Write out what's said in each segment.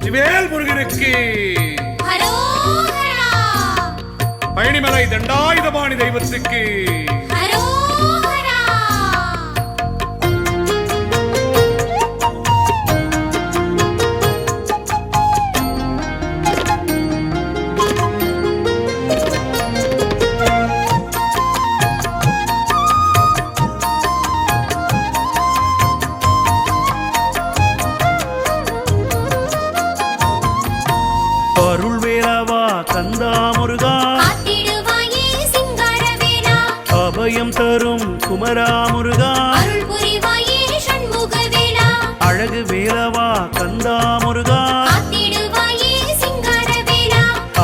வெற்றிவேல் முருகனுக்கு பழனிமலை தண்டாயுதபாணி தெய்வத்துக்கு கந்தா முருகா அபயம் தரும் குமரா முருகா அழகு வேலவா கந்தா முருகா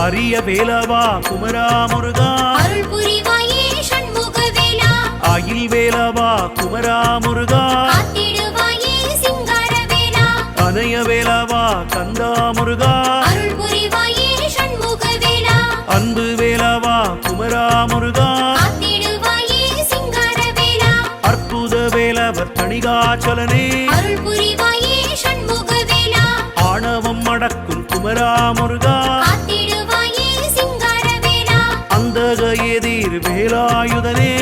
அரிய வேலவா குமரா முருகா அயில் வேலவா குமரா முருகா அனய வேலவா கந்தா முருகா அன்பு வேலவா குமரா முருகா அற்புத வேலவர் தணிகாச்சலனே ஆணவம் அடக்கும் குமரா முருகா அந்தக எதிர் வேலாயுதனே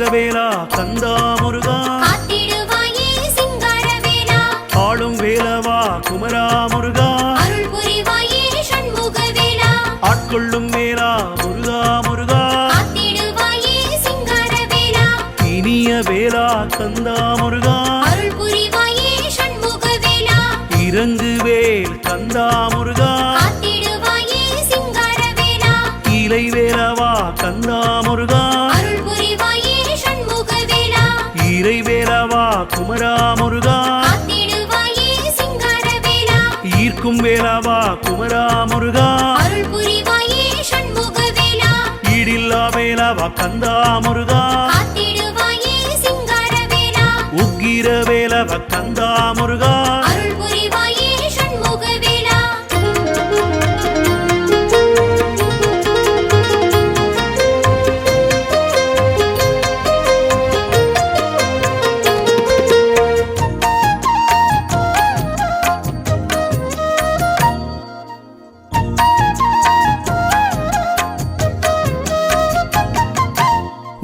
வேலா கந்தா முருகா ஆளும் வேலவா குமரா முருகா ஆட்கொள்ளும் வேலா முருகா முருகா இனிய வேலா கந்தா முருகா இறங்கு வேல் கந்தா முருகா இலை வேலவா கந்தா முருகா இறை வேலவா குமரா முருகா ஈர்க்கும் வேலவா குமரா முருகா ஈடில்லா வேலவா கந்தா முருகா உக்கிர வேலவா கந்தா முருகா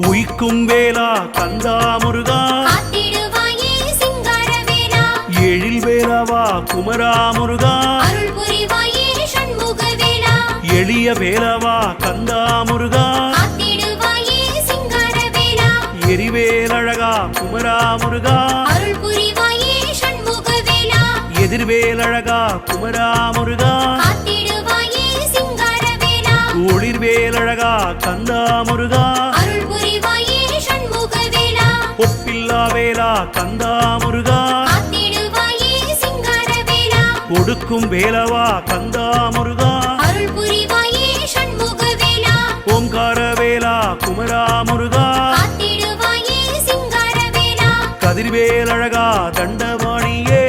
உயிக்கும் வேலா கந்தா முருகா எழில் வேலவா குமரா முருகா எளிய வேலவா கந்தா முருகா எரிவேலழகா குமரா முருகா எதிர்வேலழகா குமரா முருகா ஒளிர்வேலழகா கந்தா முருகா ஒப்பில்லா வேலா கந்தா முருகா ஒடுக்கும் வேலவா கந்தா முருகா ஓம்கார வேலா குமரா முருகா கதிர்வேலழகா தண்டபாணியே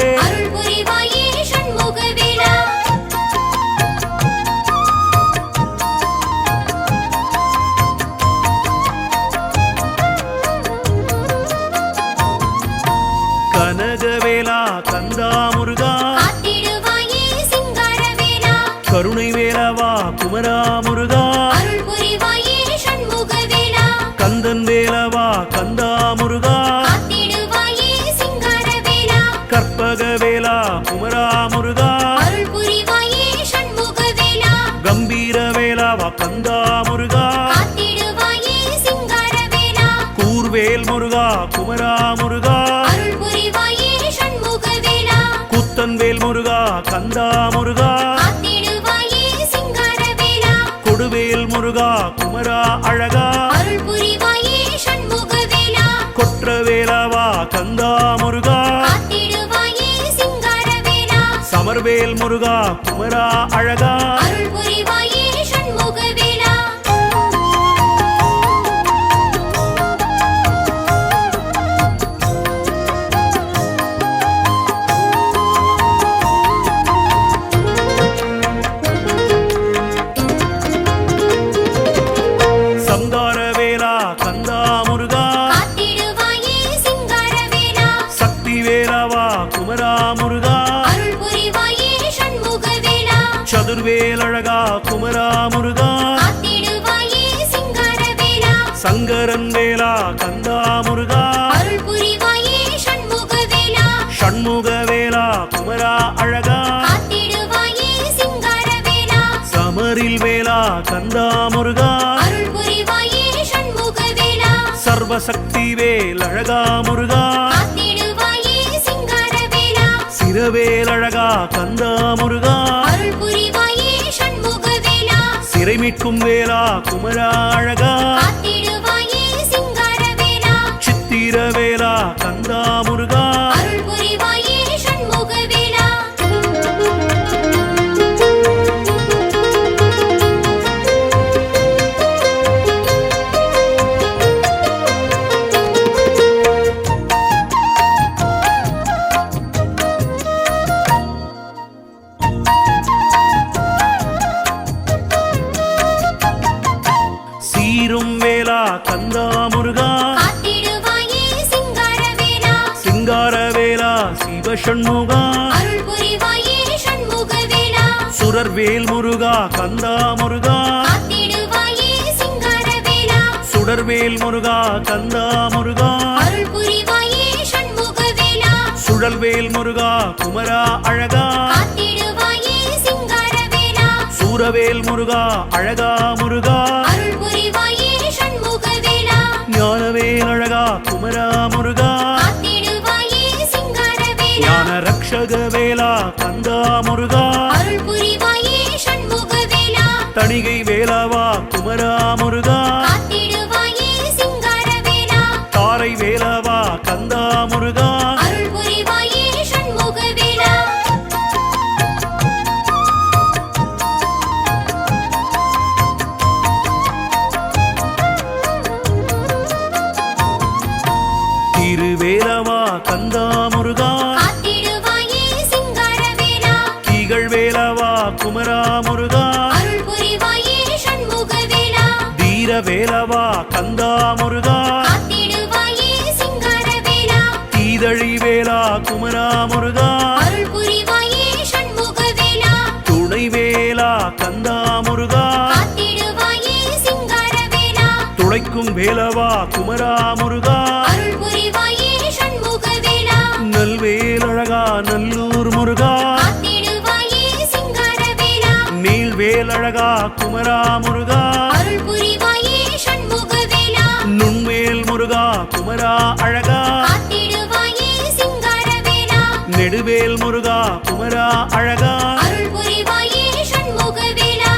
கனகவேலா கந்தா முருகா கருணை வேலவா குமரா முருகா கந்தன் வேலவா கந்தா முருகா கற்பக வேலா குமரா முருகா கம்பீர வேலாவா கந்தா முருகா கூர்வேல் முருகா குமரா முருகா குத்தன்வேல் முருகா கந்தா முருகா கொடுவேல் முருகா குமரா அழகா கொற்றவேலவா கந்தா முருகா சமர்வேல் முருகா குமரா அழகா குமரா முருகா அருள் புரிவாயே சண்முகவேலா சதுர்வேல் அழகா குமரா முருகா காத்திடுவாயே சிங்காரவேலா சங்கரன் வேலா கந்தா முருகா அருள் புரிவாயே சண்முகவேலா ஷண்முக வேலா குமரா அழகா காத்திடுவாயே சிங்காரவேலா சமரில் வேலா கந்தா முருகா அருள் புரிவாயே சண்முகவேலா சர்வசக்தி வேல் அழகா முருகா காத்திடுவாயே சிங்காரவேலா சிரவேல் அழகா கந்தா முருகா அருள் புரிவாயே சண்முகவேலா சிறை மீட்கும் வேலா குமரா அழகா காத்திடுவாயே சிங்காரவேலா சித்திர வேலா கந்தா முருகா அருள் புரிவாயே சண்முகவேலா சீரும் வேலா கந்தா முருகா காத்திடுவாயே சிங்காரவேலா சிங்கார வேலா சிவஷண்முகா அருள் புரிவாயே சண்முகவேலா சுரர்வேல் முருகா கந்தா முருகா காத்திடுவாயே சிங்காரவேலா சுடர்வேல் முருகா கந்தா முருகா அருள் புரிவாயே சண்முகவேலா சுழல்வேல் முருகா குமரா அழகா காத்திடுவாயே சிங்காரவேலா சூரவேல் முருகா அழகா முருகா அருள் புரிவாயே சண்முகவேலா ஞானவேல் அழகா குமரா முருகா காத்திடுவாயே சிங்காரவேலா ஞான ரக்ஷக வேலா கந்தா முருகா அருள் புரிவாயே சண்முகவேலா தணிகை வேலாவா குமரா முருகா காத்திடுவாயே சிங்காரவேலா தாரை வேலாவா கந்தா முருகா அருள் புரிவாயே சண்முகவேலா திருவேலவா கந்தா முருகா காத்திடுவாயே சிங்காரவேலா திகழ் வேலவா குமரா முருகா அருள் புரிவாயே சண்முகவேலா தீர வேலவா கந்தா முருகா காத்திடுவாயே சிங்காரவேலா தீதழி வேலா குமரா முருகா அருள் புரிவாயே சண்முகவேலா துணை வேலா கந்தா முருகா காத்திடுவாயே சிங்காரவேலா துளைக்கும் வேலவா குமரா முருகா அருள் புரிவாயே சண்முகவேலா நல்வேல் அழகா நல்லூர் முருகா காத்திடுவாயே சிங்காரவேலா நீள்வேல் அழகா குமரா முருகா அருள் புரிவாயே சண்முகவேலா நுண்வேல் முருகா குமரா அழகா காத்திடுவாயே சிங்காரவேலா நெடுவேல் முருகா குமரா அழகா அருள் புரிவாயே சண்முகவேலா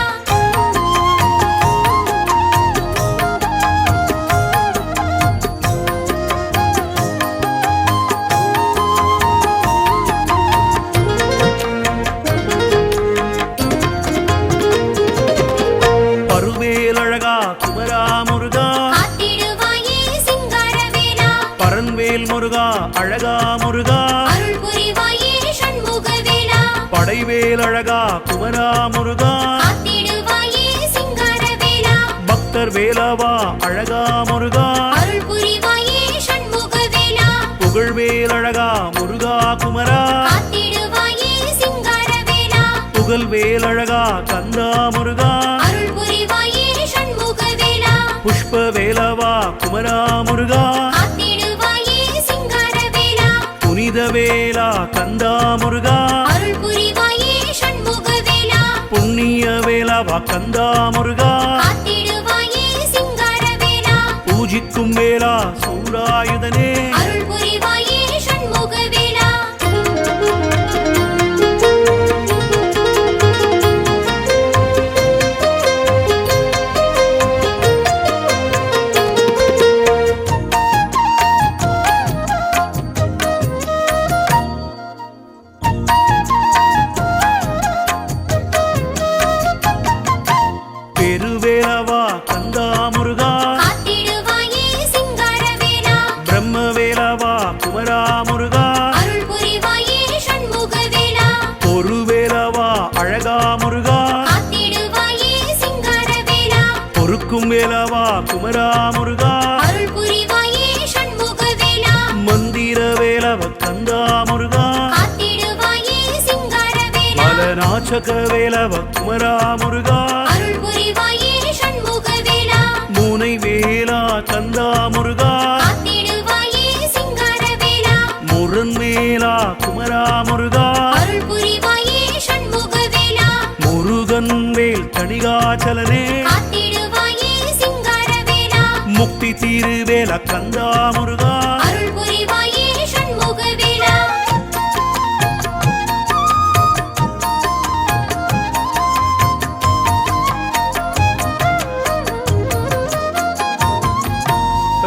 பருவேல் அழகா குமரா முருகா காத்திடுவாயே சிங்காரவேலா பரன்வேல் முருகா அழகா முருகா அருள் புரிவாயே சண்முகவேலா படைவேல் அழகா குமரா முருகா காத்திடுவாயே சிங்காரவேலா பக்தர் வேலவா அழகா முருகா அருள் புரிவாயே சண்முகவேலா புகழ்வேல் அழகா முருகா குமரா காத்திடுவாயே சிங்காரவேலா புகழ்வேல் அழகா கந்தா முருகா அருள் புரிவாயே சண்முகவேலா புஷ்ப வேலவா குமரா முருகா காத்திடுவாயே சிங்காரவேலா புனித வேலா கந்தா முருகா அருள் புரிவாயே சண்முகவேலா புண்ணிய வேலவா கந்தா முருகா காத்திடுவாயே சிங்காரவேலா பூஜிக்கும் வேலா சூராயுதனே அருள் புரிவாயே சண்முகவேலா பெருவேலவா கந்தா முருகா காத்திடுவாயே சிங்காரவேலா பிரம்ம வேலவா குமரா முருகா அருள் புரிவாயே சண்முகவேலா பொருவேலவா அழகா முருகா காத்திடுவாயே சிங்காரவேலா பொறுக்கும் வேலவா குமரா முருகா அருள் புரிவாயே சண்முகவேலா மந்திர வேலவ கந்தா முருகா அர்ச்சக வேலவ குமரா முருகா அருள் புரிவாயே சண்முக வேலா மூனை வேலா கந்தா முருகா காத்திடுவாயே சிங்கார வேலா முருன் மேலா குமரா முருகா அருள் புரிவாயே சண்முக வேலா முருகன் வேல் தணிகாச்சலனே காத்திடுவாயே சிங்கார வேலா முக்தி தீருவேல கந்தா முருகா அருள் புரிவாயே சண்முக வேலா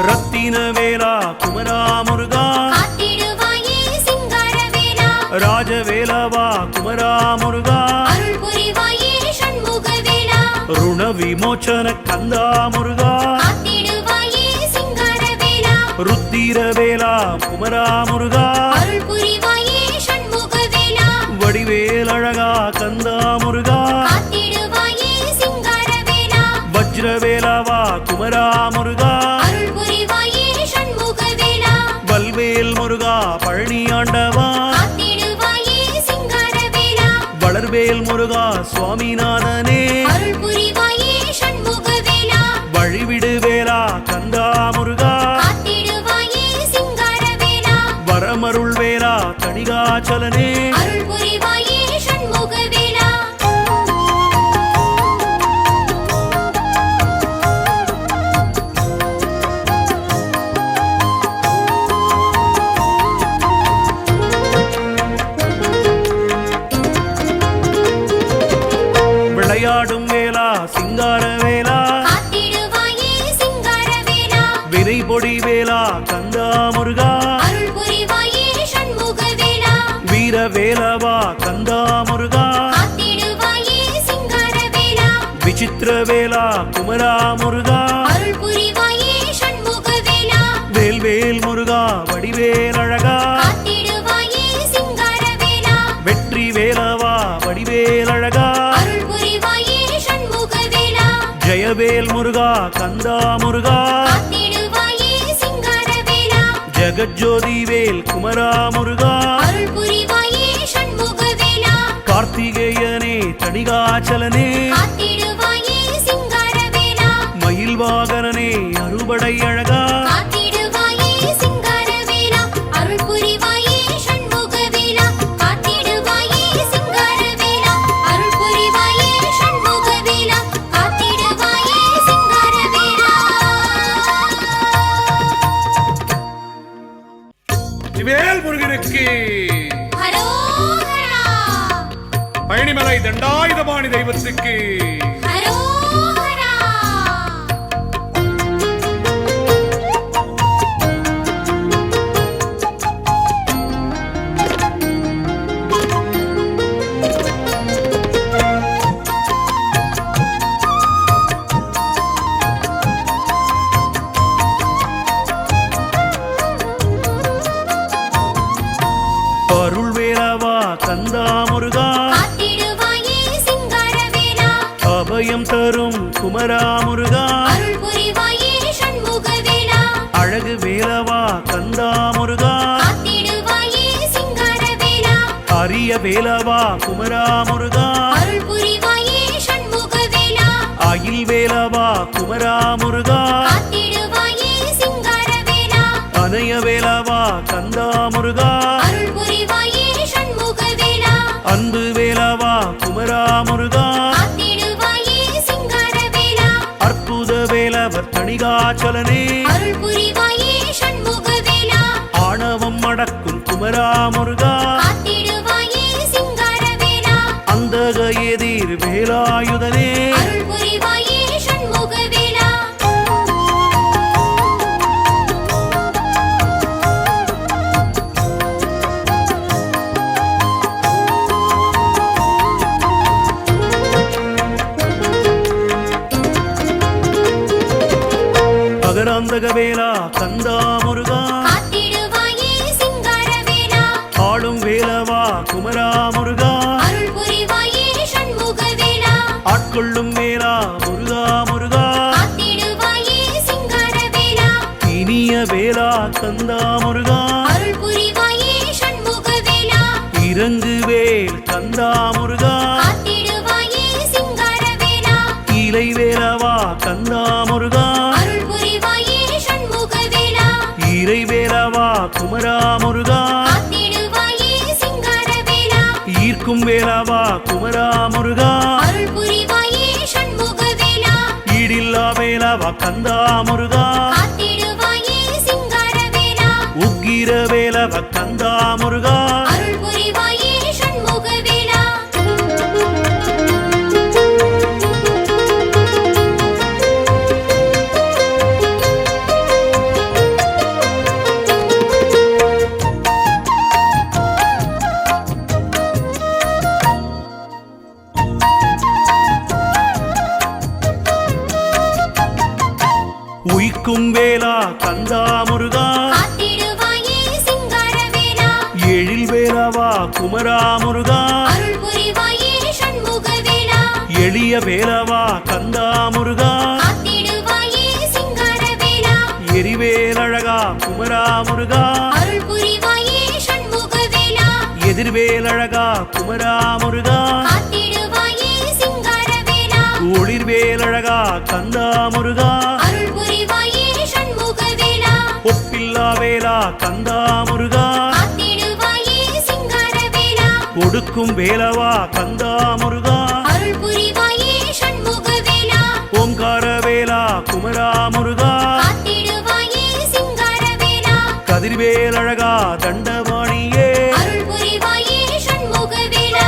ரத்தின வேலா குமரா முருகா காத்திடுவாயே சிங்கார வேலா ராஜவேலவா குமரா முருகா அருள் புரிவாயே சண்முக வேலா ருண விமோச்சன கந்தா முருகா காத்திடுவாயே சிங்கார வேலா ருத்திர வேலா குமரா முருகா அருள் புரிவாயே சண்முக வேலா வடிவேல் அழகா கந்தா முருகா காத்திடுவாயே சிங்கார வேலா வஜ்ரவேலவா குமரா முருகா அருள் புரிவாயே சண்முக வேலா வல்வேல் முருகா பழனி ஆண்டவா காத்திடுவாயே சிங்கார வேலா வளர்வேல் முருகா சுவாமிநாதனே அருள் புரிவாயே சண்முக வேலா வழிவிடு வேலா கந்தா முருகா காத்திடுவாயே சிங்கார வேலா வரமருள் வேலா தணிகாச்சலனே அருள் புரிவாயே சண்முக வேலா விளையாடும் வேலா சிங்கார வேலா காத்திடுவாயே சிங்கார வேலா வினை பொடி வேலா கந்தா முருகா அருள் புரிவாயே சண்முக வேலா வீர வேலவா கந்தா முருகா காத்திடுவாயே சிங்கார வேலா விசித்திர வேலா குமரா முருகா அருள் புரிவாயே சண்முக வேலா வேல்வேல் முருகா வடிவேல் அழகா காத்திடுவாயே சிங்கார வேலா வெற்றி வேலவா வடிவேல் அழகா அருள் புரிவாயே சண்முக வேலா ஜெயவேல் முருகா கந்தா முருகா காத்திடுவாயே சிங்கார வேலா ஜெகஜோதி வேல் குமரா முருகா அருள் புரிவாயே சண்முக வேலா கார்த்திகேயனே தணிகாச்சலனே காத்திடுவாயே சிங்கார வேலா மயில் வாகனனே அறுபடை அழகா காத்திடுவாயே சிங்கார வேலா அருள் புரிவாயே சண்முக வேலா காத்திடுவாயே சிங்கார வேலா அருள் புரிவாயே சண்முக வேலா காத்திடுவாயே சிங்கார வேலா வேல் முருகனுக்கு ஹரோஹரா பழனிமலை தண்டாயுதபாணி தெய்வத்துக்கு ஹரோஹரா அருள் வேலவா கந்தா முருகா காத்திடுவாயே சிங்கார வேலா அபயம் தரும் குமரா முருகா அருள் புரிவாயே சண்முக வேலா அழகு வேலவா கந்தா முருகா காத்திடுவாயே சிங்கார வேலா அரிய வேலவா குமரா முருகா அருள் புரிவாயே சண்முக வேலா அயில் வேலவா குமரா முருகா காத்திடுவாயே சிங்கார வேலா அனய வேலவா கந்தா முருகா அருள் புரிவாயே சண்முக வேலா அன்பு வேலவா குமரா முருகா காத்திடுவாயே சிங்கார வேலா அற்புத வேலவர் தணிகாச்சலனே அருள் புரிவாயே சண்முக வேலா ஆணவம் அடக்கும் குமரா முருகா காத்திடுவாயே சிங்கார வேலா அந்தக எதிர் வேலாயுதனே அருள் புரிவாயே சண்முக வேலா அகராந்தக வேலா கந்தா முருகா காத்திடுவாயே சிங்கார வேலா ஆளும் வேலவா குமரா முருகா அருள் புரிவாயே சண்முக வேலா ஆட்கொள்ளும் வேலா முருகா முருகா காத்திடுவாயே சிங்கார வேலா இனிய வேலா கந்தா முருகா அருள் புரிவாயே சண்முக வேலா இறங்கு வேல் கந்தா முருகா குமரா முருகா அருள் புரிவாயே சண்முக வேலா ஈடில்லா வேலவா கந்தா முருகா காத்திடுவாயே சிங்கார வேலா உக்கிர வேலவா கந்தா முருகா அருள் புரிவாயே சண்முக வேலா உயிக்கும் வேலா கந்தா முருகா காத்திடுவாயே சிங்கார வேலா எழில் வேலவா குமரா முருகா அருள் புரிவாயே சண்முக வேலா எளிய வேலவா கந்தா முருகா காத்திடுவாயே சிங்கார வேலா எரிவேலழகா குமரா முருகா அருள் புரிவாயே சண்முக வேலா எதிர்வேலழகா குமரா முருகா காத்திடுவாயே சிங்கார வேலா ஒளிர்வேலழகா கந்தா முருகா அருள் புரிவாயே சண்முக வேலா ஒப்பில்லா வேலா கந்தா முருகா காத்திடுவாயே சிங்கார வேலா ஒடுக்கும் வேலவா கந்தா முருகா அருள் புரிவாயே சண்முக வேலா ஓம்கார வேலா குமரா முருகா காத்திடுவாயே சிங்கார வேலா கதிர்வேலழகா தண்டபாணியே அருள் புரிவாயே சண்முக வேலா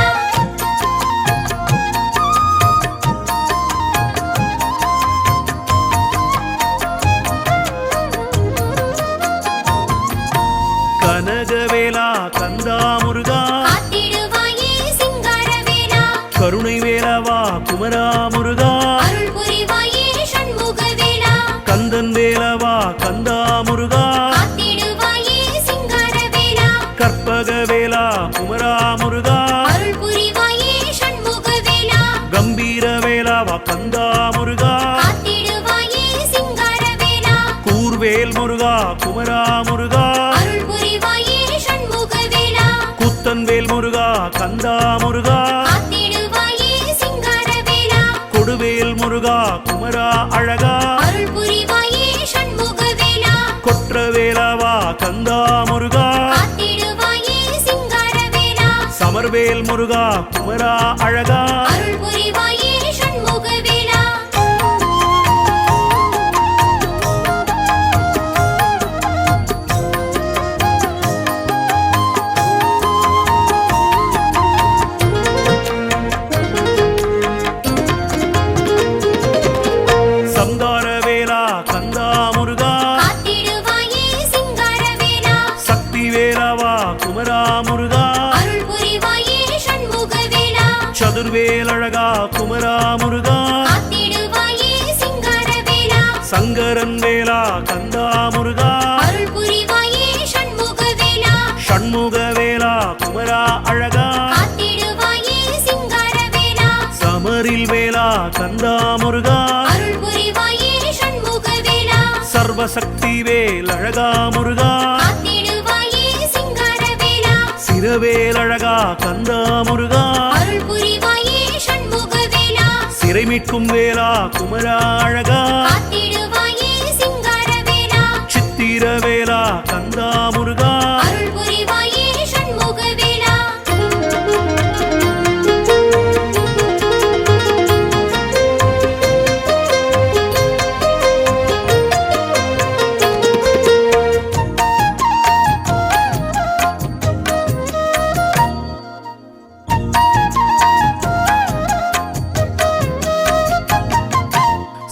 கனகவேலா கந்தா முருகா காத்திடுவாயே சிங்கார வேலா கருணை வேலவா குமரா முருகா அருள் புரிவாயே சண்முக வேலா கந்தன் வேலவா கந்தா முருகா காத்திடுவாயே சிங்கார வேலா கற்பக வேலா குமரா முருகா அருள் புரிவாயே சண்முக வேலா கம்பீர வேலாவா கந்தா முருகா காத்திடுவாயே சிங்கார வேலா கூர்வேல் முருகா குமரா முருகா அருள் புரிவாயே சண்முக வேலா குத்தன் வேல் முருகா கந்தா முருகா காத்திடுவாயே சிங்கார வேலா கொடுவேல் முருகா குமரா அழகா அருள் புரிவாயே சண்முக வேலா கொற்ற வேலாவா கந்தா முருகா காத்திடுவாயே சிங்கார வேலா சமர்வேல் முருகா குமரா அழகா அருள் புரிவாயே சண்முக வேலா சந்தார வேலா கந்தா முருகா காத்திடுவாயே சிங்கார வேலா சக்தி வேலாவா குமரா முருகா அருள் புரிவாயே சண்முக வேலா சதுர்வேலழகா குமரா முருகா காத்திடுவாயே சிங்கார வேலா சங்கரன் வேலா கந்தா முருகா அருள் புரிவாயே சண்முக வேலா ஷண்முக வேலா குமரா அழகா காத்திடுவாயே சிங்கார வேலா சமரில் வேலா கந்தா முருகா அருள் புரிவாயே சண்முக வேலா சர்வசக்தி வேல் அழகா முருகா காத்திடுவாயே சிங்கார வேலா சிரவேலழகா கந்தா முருகா அருள் புரிவாயே சண்முக வேலா சிறை மீட்கும் வேலா குமரா அழகா காத்திடுவாயே சிங்கார வேலா சித்திர வேலா கந்தா முருகா அருள் புரிவாயே சண்முக வேலா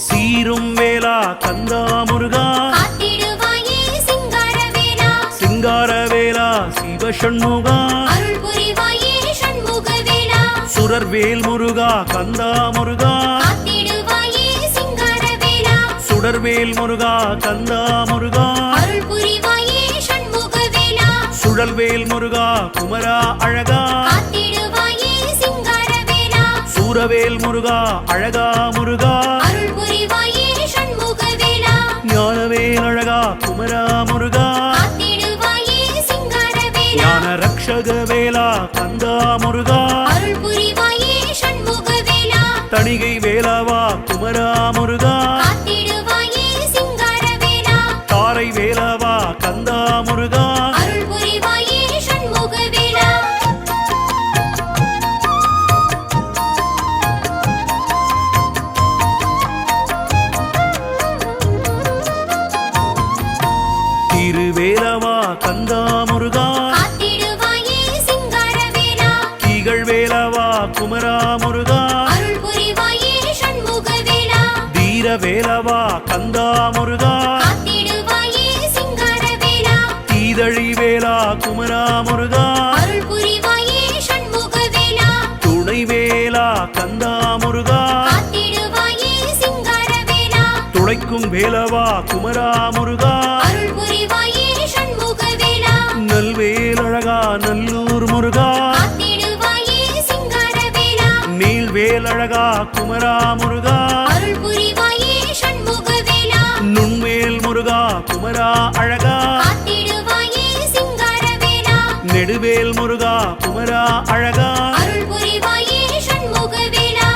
சீரும் வேலா கந்தா முருகா காத்திடுவாயே சிங்கார வேலா சிங்கார வேலா சிவஷண்முகா அருள் புரிவாயே சண்முக வேலா சுரர்வேல் முருகா கந்தா முருகா காத்திடுவாயே சிங்கார வேலா சுடர்வேல் முருகா கந்தா முருகா அருள் புரிவாயே சண்முக வேலா சுழல்வேல் முருகா குமரா அழகா காத்திடுவாயே சிங்கார வேலா சூரவேல் முருகா அழகா முருகா அருள் புரிவாயே சண்முக வேலா ஞானவேல் அழகா குமரா முருகா காத்திடுவாயே சிங்கார வேலா ஞான ரக்ஷக வேலா கந்தா முருகா அருள் புரிவாயே சண்முக வேலா தணிகை வேலாவா குமரா முருகா காத்திடுவாயே சிங்கார வேலா தாரை வேலாவா கந்தா முருகா அருள் புரிவாயே சண்முக வேலா முருகா காத்திடுவாயே சிங்காரவேலா தீதழி வேலா குமரா முருகா அருள் புரிவாயே சண்முகவேலா துணை வேலா கந்தா முருகா காத்திடுவாயே சிங்காரவேலா துளைக்கும் வேலவா குமரா முருகா அருள் புரிவாயே சண்முகவேலா நல்வேலழகா நல்லூர் முருகா காத்திடுவாயே சிங்காரவேலா நீள்வேலழகா குமரா முருகா அருள் புரிவாயே சண்முகவேலா நுண்வேல் முருகா குமரா அழகா காத்திடுவாயே சிங்காரவேலா நெடுவேல் முருகா குமரா அழகா அருள் புரிவாயே சண்முகவேலா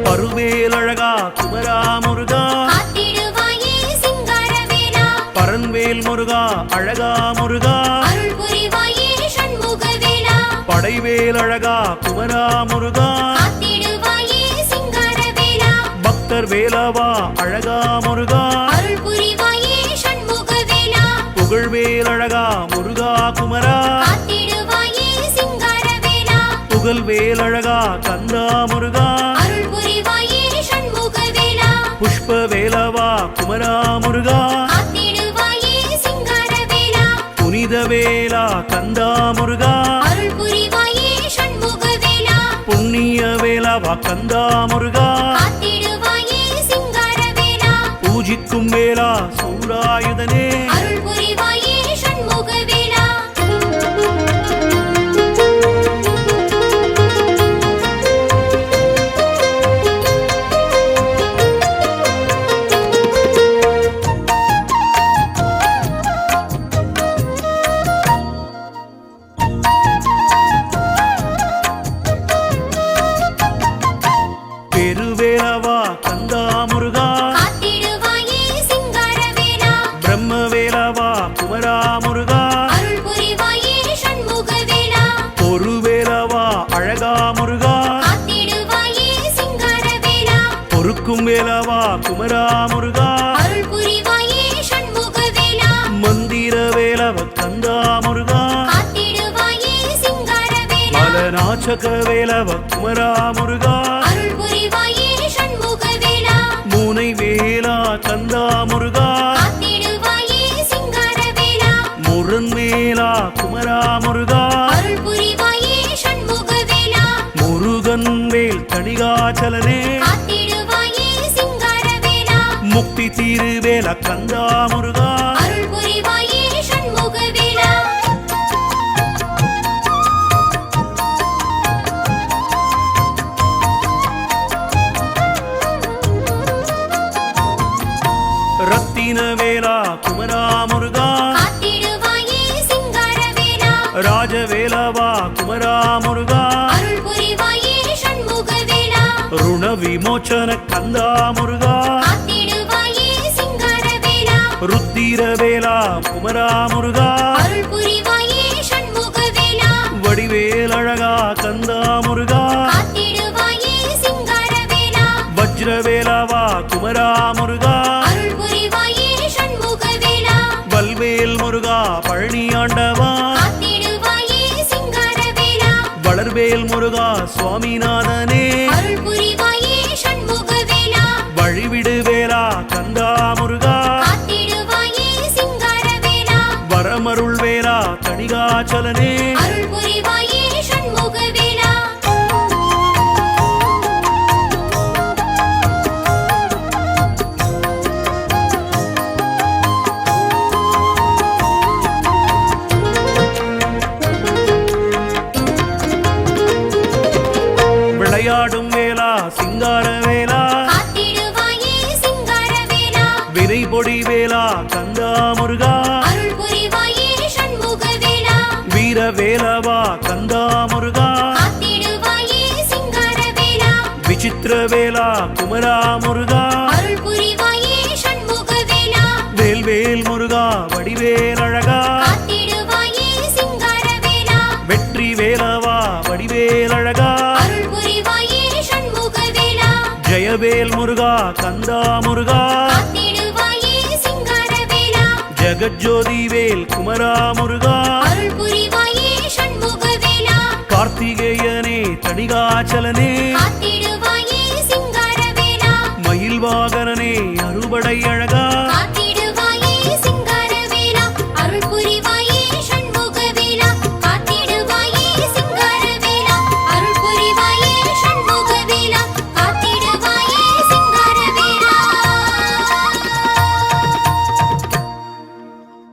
பருவேலழகா குமரா முருகா காத்திடுவாயே சிங்காரவேலா பரன்வேல் முருகா அழகா முருகா அருள் புரிவாயே சண்முகவேலா படைவேல் அழகா குமரா முருகா காத்திடுவாயே சிங்காரவேலா பக்தர் வேலவா அழகா முருகா அருள் புரிவாயே சண்முகவேலா புகழ்வேல் அழகா முருகா குமரா காத்திடுவாயே சிங்காரவேலா புகழ்வேல் அழகா கந்தா முருகா அருள் புரிவாயே சண்முகவேலா புஷ்ப வேலவா குமரா முருகா காத்திடுவாயே சிங்காரவேலா புனித வேலா கந்தா முருகா அருள் புரிவாயே சண்முகவேலா புண்ணிய வேலவா கந்தா முருகா காத்திடுவாயே சிங்காரவேலா பூஜிக்கும் வேலா சூராயுதனே அருள் புரிவாயே சண்முகவேலா பெருவேலவா கந்தா முருகா காத்திடுவாயே சிங்காரவேலா பிரம்ம வேலவா குமரா முருகா அருள் புரிவாயே சண்முகவேலா பொருவேலவா அழகா முருகா காத்திடுவாயே சிங்காரவேலா பொறுக்கும் வேலவா குமரா முருகா அருள் புரிவாயே சண்முகவேலா மந்திர வேலவ கந்தா முருகா காத்திடுவாயே சிங்காரவேலா மலநாச்சக வேலவ குமரா முருகா அருள் புரிவாயே சண்முகவேலா மூனை வேலா கந்தா முருகா காத்திடுவாயே சிங்காரவேலா முரண் வேலா குமரா முருகா அருள் புரிவாயே சண்முகவேலா முருகன் வேல் தணிகாச்சலனே காத்திடுவாயே சிங்காரவேலா முக்தி தீருவேல கந்தா முருகா அருள் புரிவாயே சண்முகவேலா ரத்தின வேலா குமரா முருகா காத்திடுவாயே சிங்காரவேலா ராஜவேலவா குமரா முருகா அருள் புரிவாயே சண்முகவேலா ருண விமோச்சன கந்தா முருகா காத்திடுவாயே சிங்காரவேலா ருத்திர வேலா குமரா முருகா அருள் புரிவாயே சண்முகவேலா வடிவேல் அழகா கந்தா முருகா காத்திடுவாயே சிங்காரவேலா வஜ்ரவேலவா குமரா முருகா அருள் புரிவாயே சண்முகவேலா வல்வேல் முருகா பழனி ஆண்டவா காத்திடுவாயே சிங்காரவேலா வளர்வேல் முருகா சுவாமிநாதனே அருள் புரிவாயே சண்முகவேலா வழிவிடு வேலா கந்தா முருகா காத்திடுவாயே சிங்காரவேலா வரமருள் வேலா தணிகாச்சலனே அருள் புரிவாயே சண்முகவேலா விளையாடும் வேலா சிங்கார வேலா காத்திடுவாயே சிங்காரவேலா வினை பொடி வேலா கந்தா முருகா அருள் புரிவாயே சண்முகவேலா வீர வேலவா கந்தா முருகா காத்திடுவாயே சிங்காரவேலா விசித்திர வேலா குமரா முருகா அருள் புரிவாயே சண்முகவேலா வேல்வேல் முருகா வடிவேல் அழகா காத்திடுவாயே சிங்காரவேலா வெற்றி வேலவா வடிவேல் அழகா அருள் புரிவாயே சண்முகவேலா ஜெயவேல் முருகா கந்தா முருகா காத்திடு ஜெகஜோதி வேல் குமரா முருகா அருள் புரிவாயே சண்முகவேலா கார்த்திகேயனே தணிகாச்சலனே காத்திடுவாயே சிங்காரவேலா மயில் வாகனனே அறுபடை